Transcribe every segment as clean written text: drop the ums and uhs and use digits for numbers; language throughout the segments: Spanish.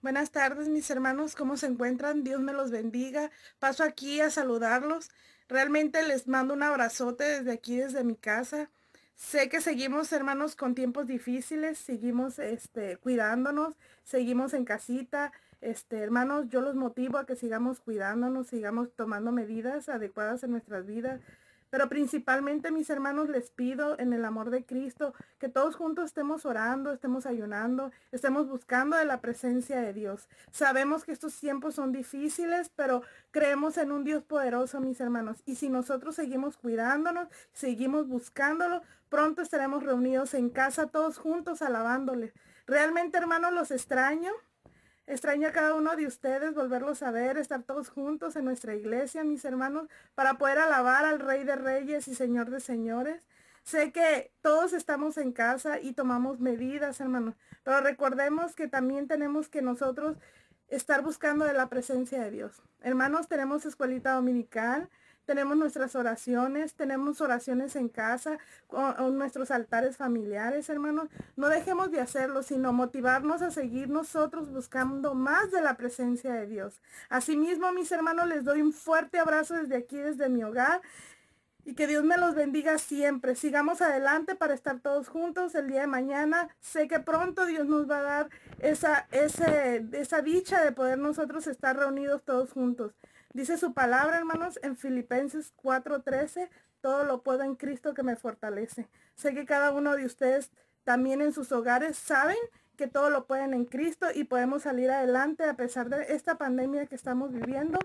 Buenas tardes, mis hermanos, ¿cómo se encuentran? Dios me los bendiga. Paso aquí a saludarlos. Realmente les mando un abrazote desde aquí, desde mi casa. Sé que seguimos, hermanos, con tiempos difíciles, seguimos cuidándonos, seguimos en casita. Hermanos, yo los motivo a que sigamos cuidándonos, sigamos tomando medidas adecuadas en nuestras vidas. Pero principalmente, mis hermanos, les pido en el amor de Cristo que todos juntos estemos orando, estemos ayunando, estemos buscando de la presencia de Dios. Sabemos que estos tiempos son difíciles, pero creemos en un Dios poderoso, mis hermanos. Y si nosotros seguimos cuidándonos, seguimos buscándolo, pronto estaremos reunidos en casa todos juntos alabándole. Realmente, hermanos, los extraño. Extraño a cada uno de ustedes volverlos a ver, estar todos juntos en nuestra iglesia, mis hermanos, para poder alabar al Rey de Reyes y Señor de Señores. Sé que todos estamos en casa y tomamos medidas, hermanos, pero recordemos que también tenemos que nosotros estar buscando de la presencia de Dios. Hermanos, tenemos escuelita dominical, tenemos nuestras oraciones, tenemos oraciones en casa, con nuestros altares familiares, hermanos. No dejemos de hacerlo, sino motivarnos a seguir nosotros buscando más de la presencia de Dios. Asimismo, mis hermanos, les doy un fuerte abrazo desde aquí, desde mi hogar. Y que Dios me los bendiga siempre. Sigamos adelante para estar todos juntos el día de mañana. Sé que pronto Dios nos va a dar esa dicha de poder nosotros estar reunidos todos juntos. Dice su palabra, hermanos, en Filipenses 4:13, todo lo puedo en Cristo que me fortalece. Sé que cada uno de ustedes también en sus hogares saben que todo lo pueden en Cristo y podemos salir adelante a pesar de esta pandemia que estamos viviendo.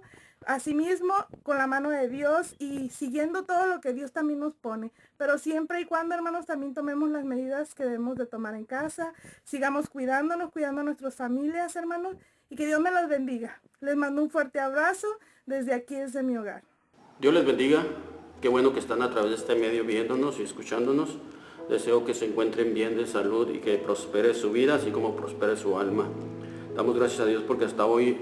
Asimismo, con la mano de Dios y siguiendo todo lo que Dios también nos pone. Pero siempre y cuando, hermanos, también tomemos las medidas que debemos de tomar en casa. Sigamos cuidándonos, cuidando a nuestras familias, hermanos. Y que Dios me los bendiga. Les mando un fuerte abrazo desde aquí, desde mi hogar. Dios les bendiga. Qué bueno que están a través de este medio viéndonos y escuchándonos. Deseo que se encuentren bien de salud y que prospere su vida, así como prospere su alma. Damos gracias a Dios porque hasta hoy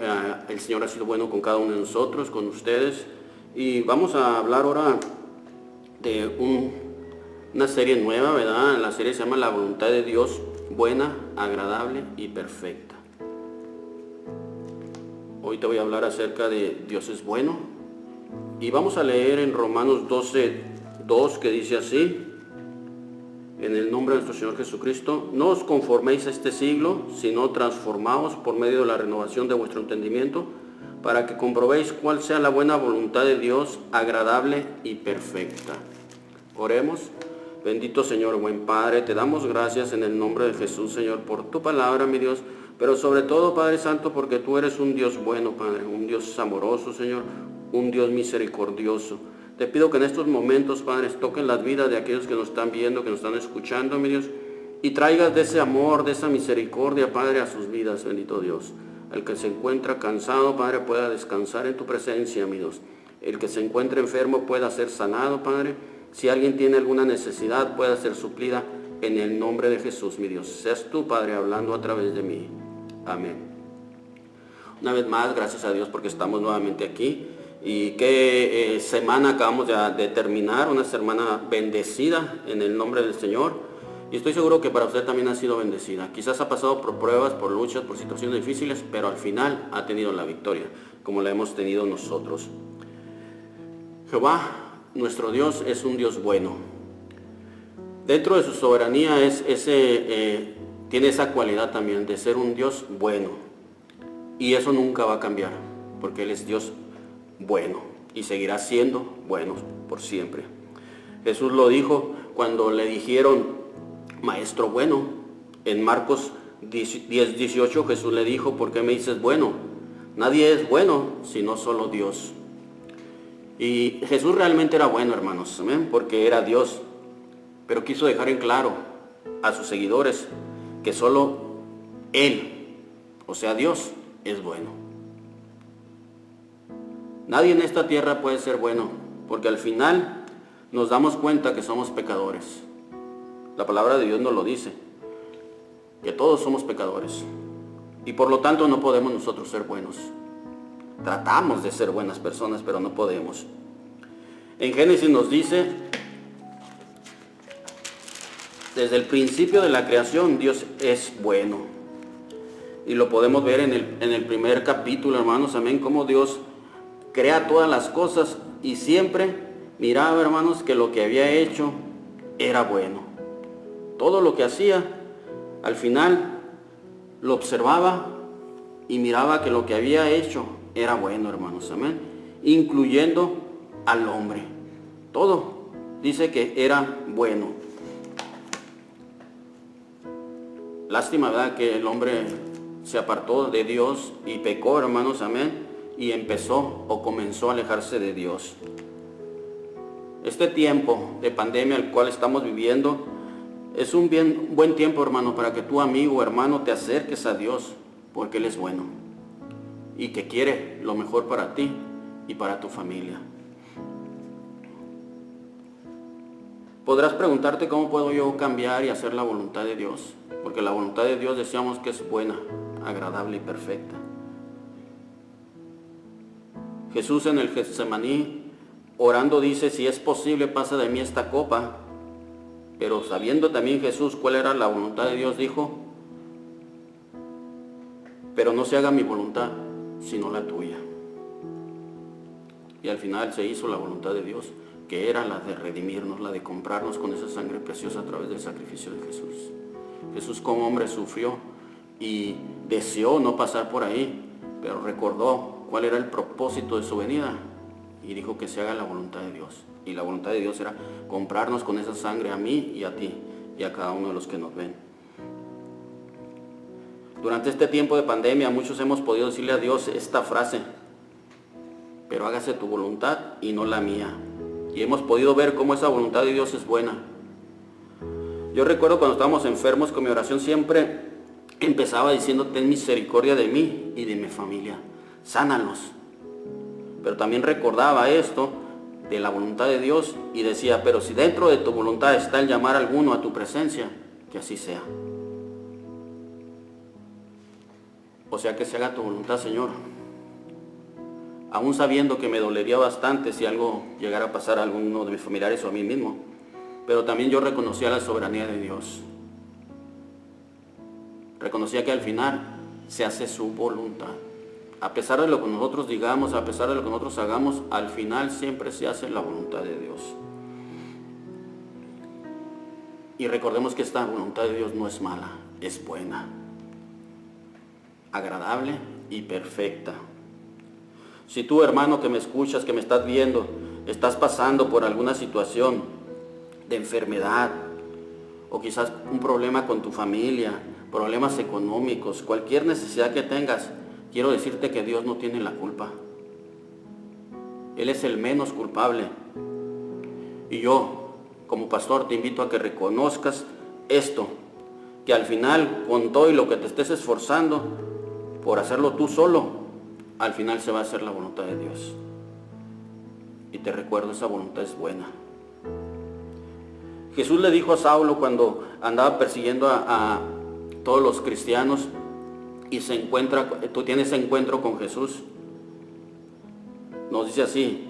el Señor ha sido bueno con cada uno de nosotros, con ustedes. Y vamos a hablar ahora de una serie nueva, ¿verdad? La serie se llama La voluntad de Dios, buena, agradable y perfecta. Hoy te voy a hablar acerca de Dios es bueno. Y vamos a leer en Romanos 12:2, que dice así: en el nombre de nuestro Señor Jesucristo, no os conforméis a este siglo, sino transformaos por medio de la renovación de vuestro entendimiento, para que comprobéis cuál sea la buena voluntad de Dios, agradable y perfecta. Oremos. Bendito Señor, buen Padre, te damos gracias en el nombre de Jesús, Señor, por tu palabra, mi Dios, pero sobre todo, Padre Santo, porque tú eres un Dios bueno, Padre, un Dios amoroso, Señor, un Dios misericordioso. Te pido que en estos momentos, Padre, toquen las vidas de aquellos que nos están viendo, que nos están escuchando, mi Dios, y traigas de ese amor, de esa misericordia, Padre, a sus vidas, bendito Dios. El que se encuentra cansado, Padre, pueda descansar en tu presencia, mi Dios. El que se encuentre enfermo pueda ser sanado, Padre. Si alguien tiene alguna necesidad, pueda ser suplida en el nombre de Jesús, mi Dios. Seas tú, Padre, hablando a través de mí. Amén. Una vez más, gracias a Dios porque estamos nuevamente aquí. Y qué semana acabamos de terminar, una semana bendecida en el nombre del Señor. Y estoy seguro que para usted también ha sido bendecida. Quizás ha pasado por pruebas, por luchas, por situaciones difíciles, pero al final ha tenido la victoria, como la hemos tenido nosotros. Jehová, nuestro Dios, es un Dios bueno. Dentro de su soberanía tiene esa cualidad también de ser un Dios bueno. Y eso nunca va a cambiar, porque Él es Dios bueno y seguirá siendo bueno por siempre. Jesús lo dijo cuando le dijeron maestro bueno. En Marcos 10:18 Jesús le dijo: ¿por qué me dices bueno? Nadie es bueno sino solo Dios. Y Jesús realmente era bueno, hermanos, ¿amén? Porque era Dios, pero quiso dejar en claro a sus seguidores que solo Él, o sea Dios, es bueno. Nadie en esta tierra puede ser bueno, porque al final nos damos cuenta que somos pecadores. La palabra de Dios nos lo dice, que todos somos pecadores, y por lo tanto no podemos nosotros ser buenos. Tratamos de ser buenas personas, pero no podemos. En Génesis nos dice, desde el principio de la creación, Dios es bueno. Y lo podemos ver en el primer capítulo, hermanos, amén, cómo Dios crea todas las cosas y siempre miraba, hermanos, que lo que había hecho era bueno. Todo lo que hacía, al final lo observaba y miraba que lo que había hecho era bueno, hermanos, amén, incluyendo al hombre. Todo dice que era bueno. Lástima, ¿verdad?, que el hombre se apartó de Dios y pecó, hermanos, amén, y empezó o comenzó a alejarse de Dios. Este tiempo de pandemia al cual estamos viviendo es un buen tiempo, hermano, para que tu amigo, hermano, te acerques a Dios, porque Él es bueno y que quiere lo mejor para ti y para tu familia. Podrás preguntarte cómo puedo yo cambiar y hacer la voluntad de Dios, porque la voluntad de Dios decíamos que es buena, agradable y perfecta. Jesús en el Getsemaní, orando, dice: si es posible, pasa de mí esta copa. Pero sabiendo también Jesús cuál era la voluntad de Dios, dijo: pero no se haga mi voluntad, sino la tuya. Y al final se hizo la voluntad de Dios, que era la de redimirnos, la de comprarnos con esa sangre preciosa a través del sacrificio de Jesús. Jesús como hombre sufrió y deseó no pasar por ahí, pero recordó cuál era el propósito de su venida y dijo que se haga la voluntad de Dios. Y la voluntad de Dios era comprarnos con esa sangre a mí y a ti y a cada uno de los que nos ven. Durante este tiempo de pandemia muchos hemos podido decirle a Dios esta frase: pero hágase tu voluntad y no la mía. Y hemos podido ver cómo esa voluntad de Dios es buena. Yo recuerdo cuando estábamos enfermos, con mi oración siempre empezaba diciendo: ten misericordia de mí y de mi familia, sánalos. Pero también recordaba esto de la voluntad de Dios y decía: pero si dentro de tu voluntad está el llamar a alguno a tu presencia, que así sea. O sea, que se haga tu voluntad, Señor. Aún sabiendo que me dolería bastante si algo llegara a pasar a alguno de mis familiares o a mí mismo, pero también yo reconocía la soberanía de Dios. Reconocía que al final se hace su voluntad. A pesar de lo que nosotros digamos, a pesar de lo que nosotros hagamos, al final siempre se hace la voluntad de Dios. Y recordemos que esta voluntad de Dios no es mala, es buena, agradable y perfecta. Si tú, hermano, que me escuchas, que me estás viendo, estás pasando por alguna situación de enfermedad, o quizás un problema con tu familia, problemas económicos, cualquier necesidad que tengas, quiero decirte que Dios no tiene la culpa. Él es el menos culpable. Y yo, como pastor, te invito a que reconozcas esto, que al final, con todo y lo que te estés esforzando por hacerlo tú solo, al final se va a hacer la voluntad de Dios. Y te recuerdo, esa voluntad es buena. Jesús le dijo a Saulo cuando andaba persiguiendo a todos los cristianos y tú tienes ese encuentro con Jesús. Nos dice así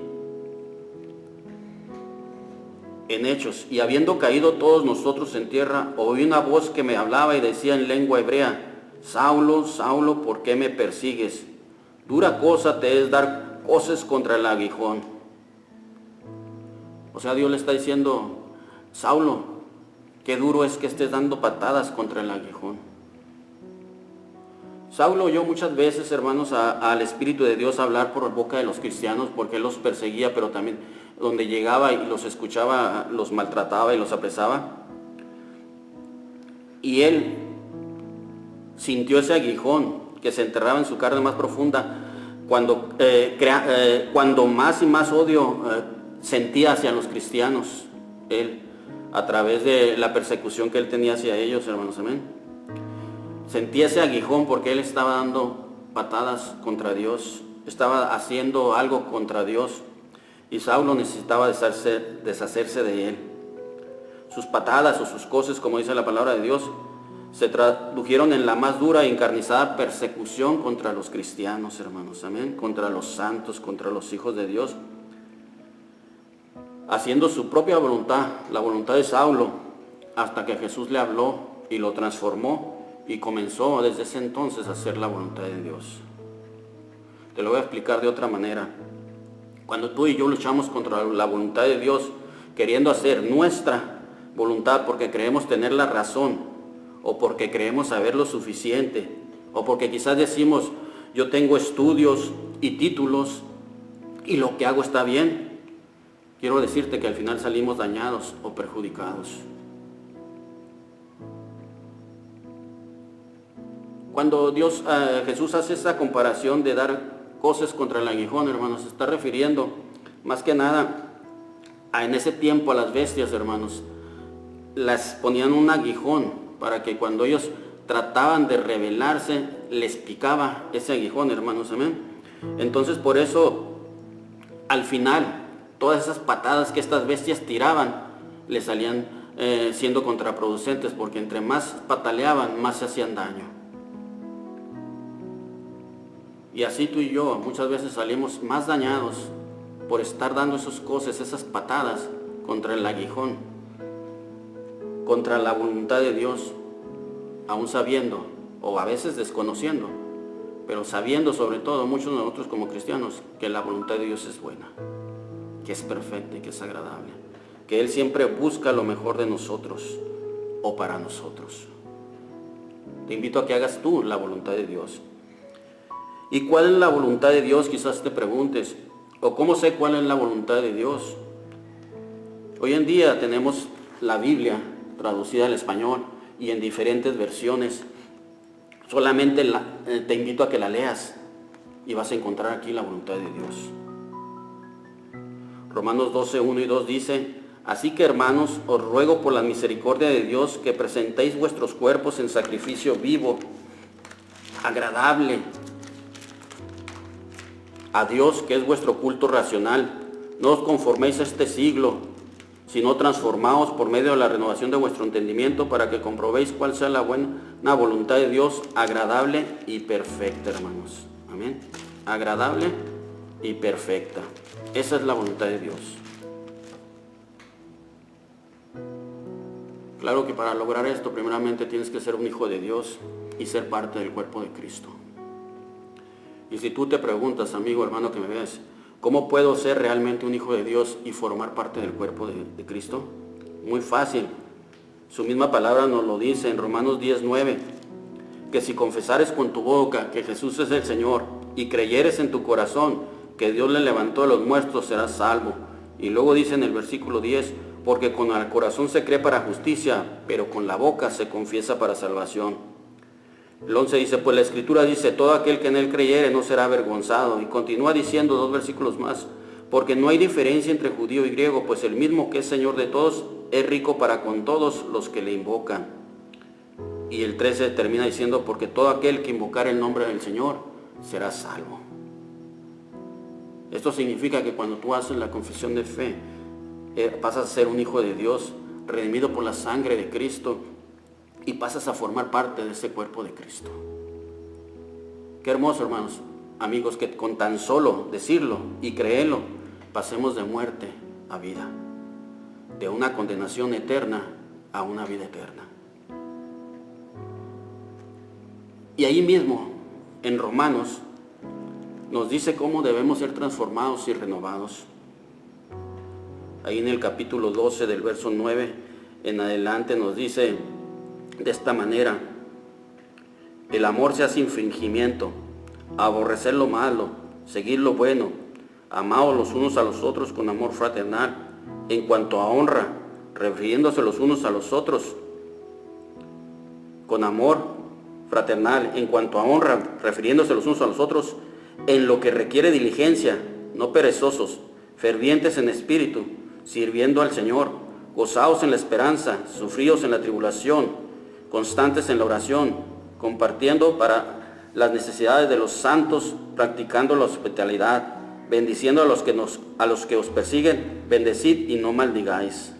en Hechos: y habiendo caído todos nosotros en tierra, oí una voz que me hablaba y decía en lengua hebrea: Saulo, Saulo, ¿por qué me persigues? Dura cosa te es dar coces contra el aguijón. O sea, Dios le está diciendo: Saulo, qué duro es que estés dando patadas contra el aguijón. Saulo oyó muchas veces, hermanos, al Espíritu de Dios hablar por boca de los cristianos, porque él los perseguía, pero también donde llegaba y los escuchaba, los maltrataba y los apresaba. Y él sintió ese aguijón que se enterraba en su carne más profunda cuando más y más odio sentía hacia los cristianos, él, a través de la persecución que él tenía hacia ellos, hermanos, amén. Sentía ese aguijón porque él estaba dando patadas contra Dios, estaba haciendo algo contra Dios, y Saulo necesitaba deshacerse de él. Sus patadas o sus coces, como dice la palabra de Dios, se tradujeron en la más dura e encarnizada persecución contra los cristianos, hermanos, amén, contra los santos, contra los hijos de Dios, haciendo su propia voluntad, la voluntad de Saulo, hasta que Jesús le habló y lo transformó y comenzó desde ese entonces a hacer la voluntad de Dios. Te lo voy a explicar de otra manera. Cuando tú y yo luchamos contra la voluntad de Dios, queriendo hacer nuestra voluntad porque creemos tener la razón, o porque creemos saber lo suficiente, o porque quizás decimos, yo tengo estudios y títulos y lo que hago está bien, quiero decirte que al final salimos dañados o perjudicados. Cuando Jesús hace esa comparación de dar cosas contra el aguijón, hermanos, se está refiriendo más que nada en ese tiempo a las bestias, hermanos. Las ponían un aguijón para que cuando ellos trataban de rebelarse, les picaba ese aguijón, hermanos, amén. Entonces por eso, al final, todas esas patadas que estas bestias tiraban, les salían siendo contraproducentes, porque entre más pataleaban, más se hacían daño. Y así tú y yo muchas veces salimos más dañados por estar dando esas cosas, esas patadas contra el aguijón, contra la voluntad de Dios, aún sabiendo, o a veces desconociendo, pero sabiendo sobre todo, muchos de nosotros como cristianos, que la voluntad de Dios es buena, que es perfecta y que es agradable, que Él siempre busca lo mejor de nosotros o para nosotros. Te invito a que hagas tú la voluntad de Dios. ¿Y cuál es la voluntad de Dios? Quizás te preguntes. ¿O cómo sé cuál es la voluntad de Dios? Hoy en día tenemos la Biblia traducida al español y en diferentes versiones. Solamente te invito a que la leas y vas a encontrar aquí la voluntad de Dios. Romanos 12, 1 y 2 dice: así que, hermanos, os ruego por la misericordia de Dios que presentéis vuestros cuerpos en sacrificio vivo, agradable a Dios, que es vuestro culto racional. No os conforméis a este siglo, sino transformaos por medio de la renovación de vuestro entendimiento, para que comprobéis cuál sea la buena voluntad de Dios, agradable y perfecta, hermanos. Amén. Agradable y perfecta. Esa es la voluntad de Dios. Claro que para lograr esto, primeramente tienes que ser un hijo de Dios y ser parte del cuerpo de Cristo. Y si tú te preguntas, amigo, hermano que me ves, ¿cómo puedo ser realmente un hijo de Dios y formar parte del cuerpo de Cristo? Muy fácil. Su misma palabra nos lo dice en Romanos 10:9, que si confesares con tu boca que Jesús es el Señor y creyeres en tu corazón que Dios le levantó de los muertos, serás salvo. Y luego dice en el versículo 10, porque con el corazón se cree para justicia, pero con la boca se confiesa para salvación. El 11 dice, pues la Escritura dice, todo aquel que en él creyere no será avergonzado. Y continúa diciendo 2 versículos más, porque no hay diferencia entre judío y griego, pues el mismo que es Señor de todos es rico para con todos los que le invocan. Y el 13 termina diciendo, porque todo aquel que invocar el nombre del Señor será salvo. Esto significa que cuando tú haces la confesión de fe, pasas a ser un hijo de Dios, redimido por la sangre de Cristo, y pasas a formar parte de ese cuerpo de Cristo. Qué hermoso, hermanos, amigos, que con tan solo decirlo y creerlo, pasemos de muerte a vida, de una condenación eterna a una vida eterna. Y ahí mismo, en Romanos, nos dice cómo debemos ser transformados y renovados. Ahí en el capítulo 12 del verso 9 en adelante nos dice de esta manera: el amor sea sin fingimiento, aborrecer lo malo, seguir lo bueno, amaos los unos a los otros con amor fraternal, en cuanto a honra, refiriéndose los unos a los otros con amor fraternal, en cuanto a honra, refiriéndose los unos a los otros, en lo que requiere diligencia, no perezosos, fervientes en espíritu, sirviendo al Señor, gozaos en la esperanza, sufríos en la tribulación, constantes en la oración, compartiendo para las necesidades de los santos, practicando la hospitalidad, bendiciendo a los que os persiguen, bendecid y no maldigáis.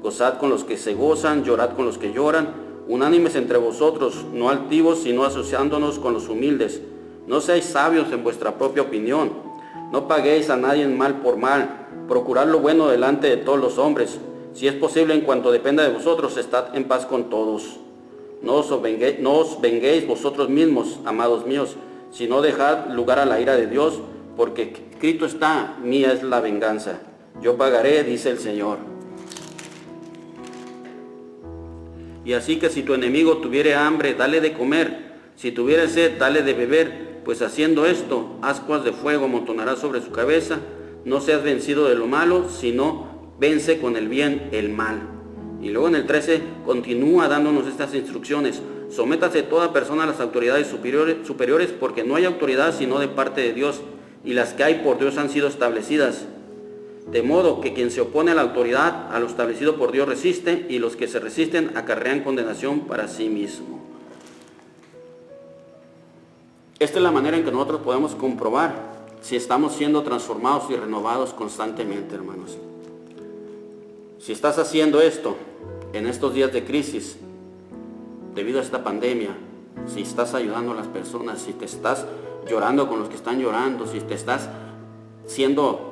Gozad con los que se gozan, llorad con los que lloran, unánimes entre vosotros, no altivos, sino asociándonos con los humildes. No seáis sabios en vuestra propia opinión, no paguéis a nadie mal por mal, procurad lo bueno delante de todos los hombres. Si es posible, en cuanto dependa de vosotros, estad en paz con todos. No os venguéis vosotros mismos, amados míos, sino dejad lugar a la ira de Dios, porque escrito está, mía es la venganza. Yo pagaré, dice el Señor. Y así que si tu enemigo tuviere hambre, dale de comer. Si tuviere sed, dale de beber. Pues haciendo esto, ascuas de fuego amontonarás sobre su cabeza. No seas vencido de lo malo, sino vence con el bien el mal. Y luego en el 13 continúa dándonos estas instrucciones. Sométase toda persona a las autoridades superiores, porque no hay autoridad sino de parte de Dios, y las que hay por Dios han sido establecidas. De modo que quien se opone a la autoridad, a lo establecido por Dios, resiste, y los que se resisten acarrean condenación para sí mismo. Esta es la manera en que nosotros podemos comprobar si estamos siendo transformados y renovados constantemente, hermanos. Si estás haciendo esto en estos días de crisis, debido a esta pandemia, si estás ayudando a las personas, si te estás llorando con los que están llorando, si te estás siendo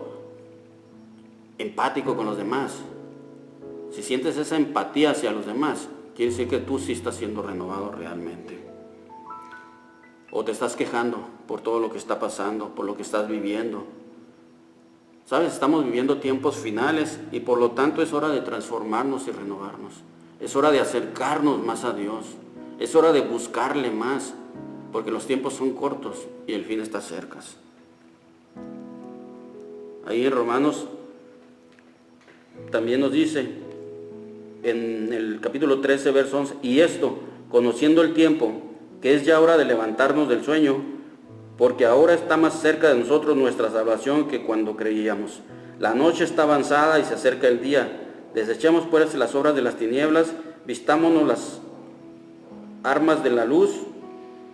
empático con los demás, si sientes esa empatía hacia los demás, quiere decir que tú sí estás siendo renovado realmente. O te estás quejando por todo lo que está pasando, por lo que estás viviendo. Sabes, estamos viviendo tiempos finales y por lo tanto es hora de transformarnos y renovarnos. Es hora de acercarnos más a Dios. Es hora de buscarle más, porque los tiempos son cortos y el fin está cerca. Ahí en Romanos también nos dice, en el capítulo 13, verso 11, y esto, conociendo el tiempo, que es ya hora de levantarnos del sueño, porque ahora está más cerca de nosotros nuestra salvación que cuando creíamos. La noche está avanzada y se acerca el día. Desechemos pues las obras de las tinieblas, vistámonos las armas de la luz,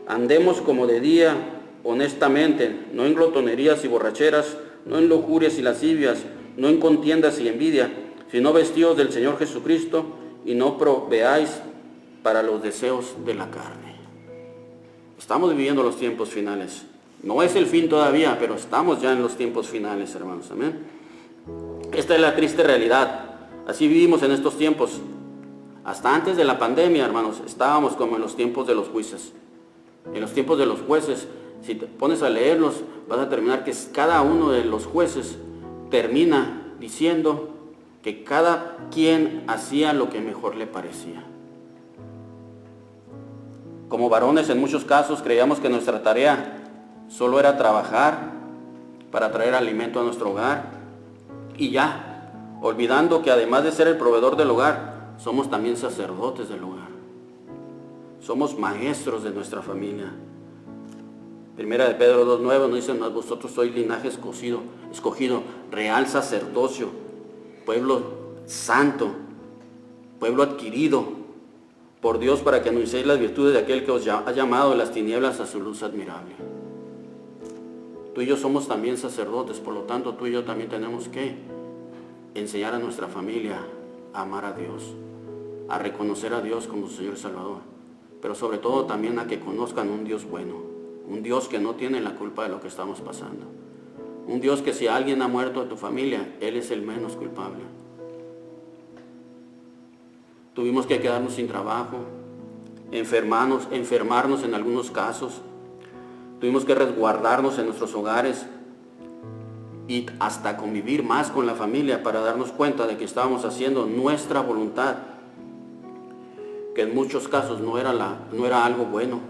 andemos como de día, honestamente, no en glotonerías y borracheras, no en lujurias y lascivias, no en contiendas y envidia, sino vestidos del Señor Jesucristo, y no proveáis para los deseos de la carne. Estamos viviendo los tiempos finales. No es el fin todavía, pero estamos ya en los tiempos finales, hermanos. Amén. Esta es la triste realidad. Así vivimos en estos tiempos. Hasta antes de la pandemia, hermanos, estábamos como en los tiempos de los jueces. En los tiempos de los jueces, si te pones a leerlos, vas a terminar que cada uno de los jueces termina diciendo que cada quien hacía lo que mejor le parecía. Como varones, en muchos casos, creíamos que nuestra tarea solo era trabajar para traer alimento a nuestro hogar y ya, olvidando que además de ser el proveedor del hogar, somos también sacerdotes del hogar. Somos maestros de nuestra familia. Primera de Pedro 2:9 nos dice, vosotros sois linaje escogido, real sacerdocio, pueblo santo, pueblo adquirido por Dios para que anunciéis las virtudes de aquel que os ha llamado de las tinieblas a su luz admirable. Tú y yo somos también sacerdotes, por lo tanto tú y yo también tenemos que enseñar a nuestra familia a amar a Dios, a reconocer a Dios como su Señor y Salvador, pero sobre todo también a que conozcan un Dios bueno, un Dios que no tiene la culpa de lo que estamos pasando, un Dios que si alguien ha muerto de tu familia, Él es el menos culpable. Tuvimos que quedarnos sin trabajo, enfermarnos en algunos casos. Tuvimos que resguardarnos en nuestros hogares y hasta convivir más con la familia para darnos cuenta de que estábamos haciendo nuestra voluntad, que en muchos casos no era algo bueno.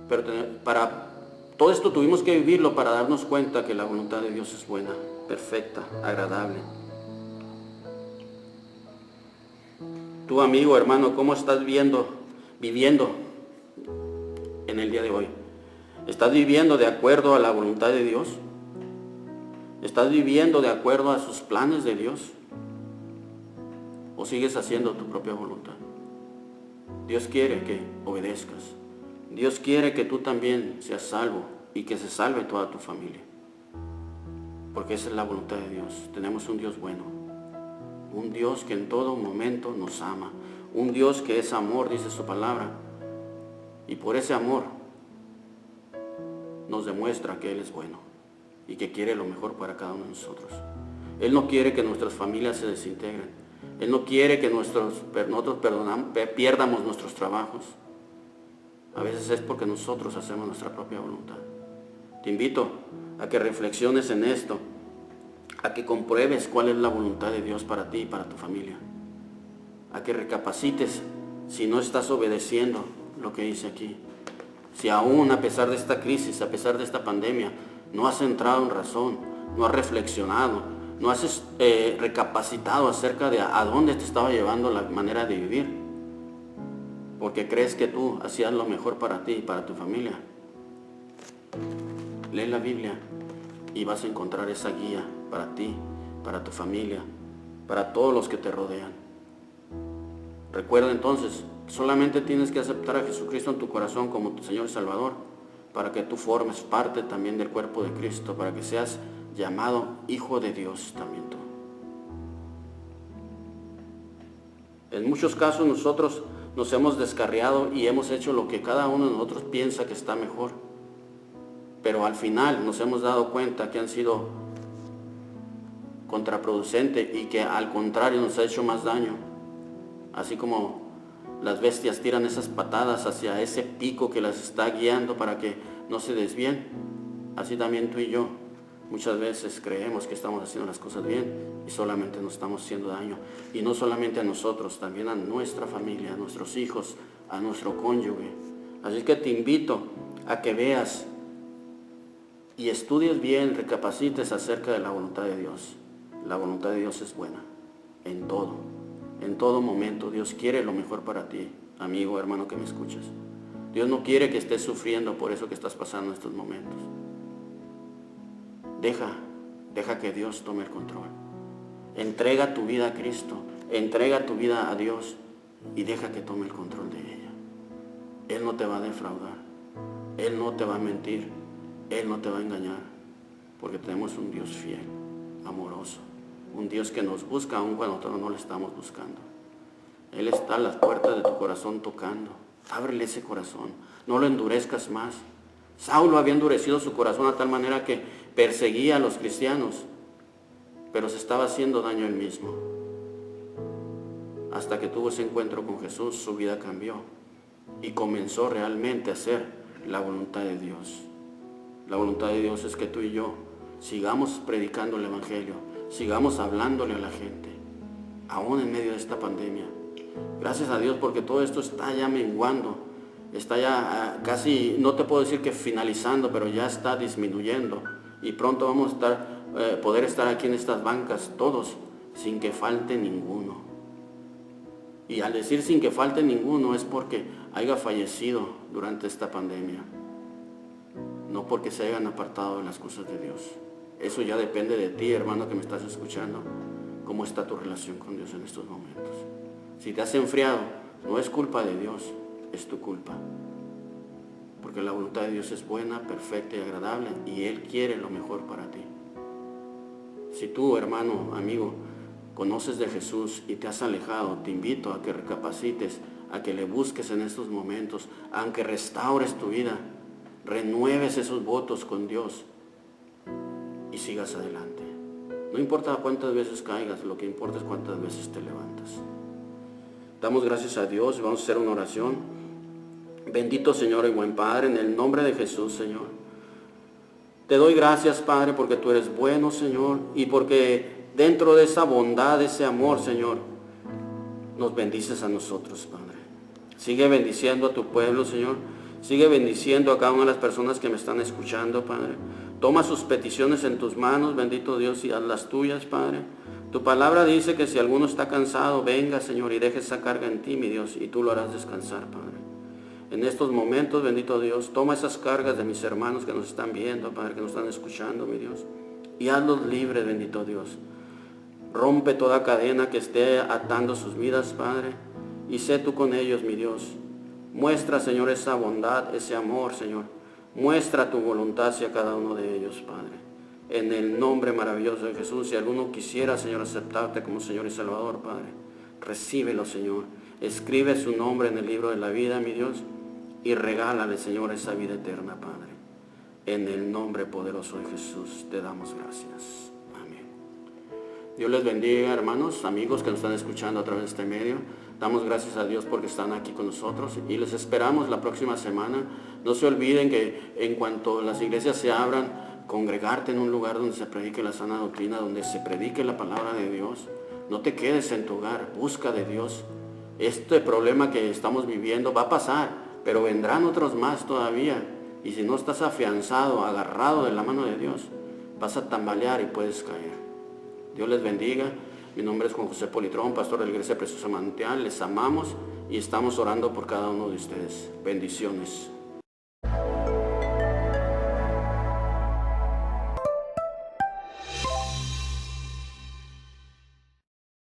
Pero para todo esto tuvimos que vivirlo para darnos cuenta que la voluntad de Dios es buena, perfecta, agradable. Tú, amigo, hermano, ¿cómo estás viviendo en el día de hoy? ¿Estás viviendo de acuerdo a la voluntad de Dios? ¿Estás viviendo de acuerdo a sus planes de Dios? ¿O sigues haciendo tu propia voluntad? Dios quiere que obedezcas. Dios quiere que tú también seas salvo y que se salve toda tu familia. Porque esa es la voluntad de Dios. Tenemos un Dios bueno. Un Dios que en todo momento nos ama. Un Dios que es amor, dice su palabra. Y por ese amor nos demuestra que Él es bueno y que quiere lo mejor para cada uno de nosotros. Él no quiere que nuestras familias se desintegren. Él no quiere que nosotros pierdamos nuestros trabajos. A veces es porque nosotros hacemos nuestra propia voluntad. Te invito a que reflexiones en esto, a que compruebes cuál es la voluntad de Dios para ti y para tu familia, a que recapacites si no estás obedeciendo lo que dice aquí. Si aún a pesar de esta crisis, a pesar de esta pandemia, no has entrado en razón, no has reflexionado, no has recapacitado acerca de a dónde te estaba llevando la manera de vivir, porque crees que tú hacías lo mejor para ti y para tu familia. Lee la Biblia y vas a encontrar esa guía para ti, para tu familia, para todos los que te rodean. Recuerda entonces, solamente tienes que aceptar a Jesucristo en tu corazón como tu Señor y Salvador, para que tú formes parte también del cuerpo de Cristo, para que seas llamado hijo de Dios también tú. En muchos casos nosotros nos hemos descarriado y hemos hecho lo que cada uno de nosotros piensa que está mejor. Pero al final nos hemos dado cuenta que han sido contraproducentes y que al contrario nos ha hecho más daño. Así como las bestias tiran esas patadas hacia ese pico que las está guiando para que no se desvíen, así también tú y yo muchas veces creemos que estamos haciendo las cosas bien y solamente nos estamos haciendo daño. Y no solamente a nosotros, también a nuestra familia, a nuestros hijos, a nuestro cónyuge. Así que te invito a que veas y estudies bien, recapacites acerca de la voluntad de Dios. La voluntad de Dios es buena, en todo momento. Dios quiere lo mejor para ti, amigo, hermano que me escuchas. Dios no quiere que estés sufriendo por eso que estás pasando en estos momentos. Deja que Dios tome el control. Entrega tu vida a Cristo, entrega tu vida a Dios y deja que tome el control de ella. Él no te va a defraudar, Él no te va a mentir, Él no te va a engañar, porque tenemos un Dios fiel, amoroso, un Dios que nos busca aun cuando nosotros no le estamos buscando. Él está a las puertas de tu corazón tocando. Ábrele ese corazón, no lo endurezcas más. Saulo había endurecido su corazón a tal manera que perseguía a los cristianos, pero se estaba haciendo daño él mismo. Hasta que tuvo ese encuentro con Jesús, su vida cambió y comenzó realmente a hacer la voluntad de Dios. La voluntad de Dios es que tú y yo sigamos predicando el Evangelio, sigamos hablándole a la gente, aún en medio de esta pandemia. Gracias a Dios porque todo esto está ya menguando, está ya casi, no te puedo decir que finalizando, pero ya está disminuyendo. Y pronto vamos a poder estar aquí en estas bancas todos, sin que falte ninguno. Y al decir sin que falte ninguno es porque haya fallecido durante esta pandemia, no porque se hayan apartado de las cosas de Dios. Eso ya depende de ti, hermano que me estás escuchando, cómo está tu relación con Dios en estos momentos. Si te has enfriado, no es culpa de Dios, es tu culpa. Porque la voluntad de Dios es buena, perfecta y agradable, y Él quiere lo mejor para ti. Si tú, hermano, amigo, conoces de Jesús y te has alejado, te invito a que recapacites, a que le busques en estos momentos, a que restaures tu vida, renueves esos votos con Dios y sigas adelante. No importa cuántas veces caigas, lo que importa es cuántas veces te levantas. Damos gracias a Dios y vamos a hacer una oración. Bendito Señor y buen Padre, en el nombre de Jesús, Señor. Te doy gracias, Padre, porque tú eres bueno, Señor, y porque dentro de esa bondad, ese amor, Señor, nos bendices a nosotros, Padre. Sigue bendiciendo a tu pueblo, Señor. Sigue bendiciendo a cada una de las personas que me están escuchando, Padre. Toma sus peticiones en tus manos, bendito Dios, y haz las tuyas, Padre. Tu palabra dice que si alguno está cansado, venga, Señor, y deje esa carga en ti, mi Dios, y tú lo harás descansar, Padre. En estos momentos, bendito Dios, toma esas cargas de mis hermanos que nos están viendo, Padre, que nos están escuchando, mi Dios, y hazlos libres, bendito Dios. Rompe toda cadena que esté atando sus vidas, Padre, y sé tú con ellos, mi Dios. Muestra, Señor, esa bondad, ese amor, Señor. Muestra tu voluntad hacia cada uno de ellos, Padre. En el nombre maravilloso de Jesús, si alguno quisiera, Señor, aceptarte como Señor y Salvador, Padre, recíbelo, Señor. Escribe su nombre en el libro de la vida, mi Dios, y regálale, Señor, esa vida eterna, Padre. En el nombre poderoso de Jesús te damos gracias. Amén. Dios les bendiga, hermanos, amigos que nos están escuchando a través de este medio. Damos gracias a Dios porque están aquí con nosotros y les esperamos la próxima semana. No se olviden que en cuanto las iglesias se abran, congregarte en un lugar donde se predique la sana doctrina, donde se predique la palabra de Dios. No te quedes en tu hogar, busca de Dios. Este problema que estamos viviendo va a pasar, pero vendrán otros más todavía. Y si no estás afianzado, agarrado de la mano de Dios, vas a tambalear y puedes caer. Dios les bendiga. Mi nombre es Juan José Politrón, pastor de la Iglesia Preciosa Manantial. Les amamos y estamos orando por cada uno de ustedes. Bendiciones.